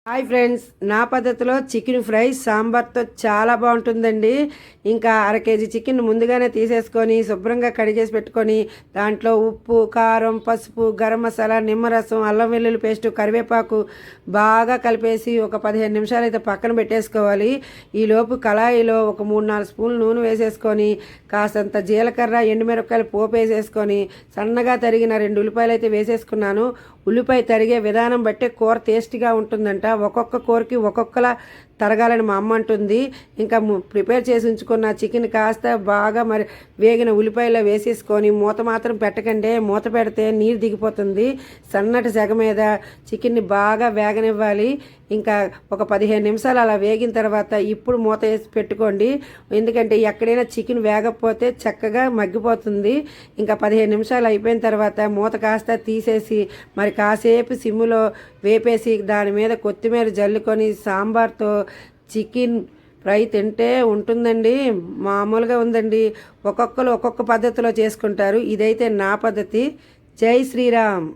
Hi friends, నా పద్ధతిలో chicken fry సాంబార్తో చాలా బాగుంటుందండి. ఇంకా అర కేజీ చికెన్ ముందుగానే తీసేసుకొని శుభ్రంగా కడిగేసి పెట్టుకొని దాంట్లో ఉప్పు, కారం, పసుపు, గరం మసాలా, నిమ్మరసం, అల్లం వెల్లుల్లి పేస్టు, కరివేపాకు బాగా కలిపేసి ఒక 15 నిమిషాలు అయితే పక్కన పెట్టేసుకోవాలి. ఈలోపు కళాయిలో ఒక 3-4 స్పూన్లు నూనె వేసేసుకొని కాసంత జీలకర్ర, ఎండుమిరపకాయలు పోపు వేసేసుకొని సన్నగా తరిగిన 2 ఉల్లిపాయలు అయితే వేసేసుకున్నాను. ఉల్లిపాయ తరిగే విధానం బట్టే కూర టేస్టీగా ఉంటుందంట. ఒక్కొక్క కూరకి ఒక్కొక్కలా తరగాలని మా అమ్మ అంటుంది. ఇంకా ప్రిపేర్ చేసి ఉంచుకున్న చికెన్ కాస్త బాగా మరి వేగిన ఉల్లిపాయలో వేసేసుకొని మూత మాత్రం పెట్టకండి, మూత పెడితే నీరు దిగిపోతుంది. సన్నటి సెగ మీద చికెన్ని బాగా వేగనివ్వాలి. ఇంకా ఒక 15 నిమిషాలు అలా వేగిన తర్వాత ఇప్పుడు మూత వేసి పెట్టుకోండి. ఎందుకంటే ఎక్కడైనా చికెన్ వేగకపోతే చక్కగా మగ్గిపోతుంది. ఇంకా 15 నిమిషాలు అయిపోయిన తర్వాత మూత కాస్త తీసేసి మరి కాసేపు సిమ్ములో వేపేసి దాని మీద కొత్తిమీర జల్లుకొని సాంబార్తో చికెన్ ఫ్రై తింటే ఉంటుందండి. మామూలుగా ఉందండి. ఒక్కొక్కరు ఒక్కొక్క పద్ధతిలో చేసుకుంటారు. ఇదైతే నా పద్ధతి. జై శ్రీరామ్.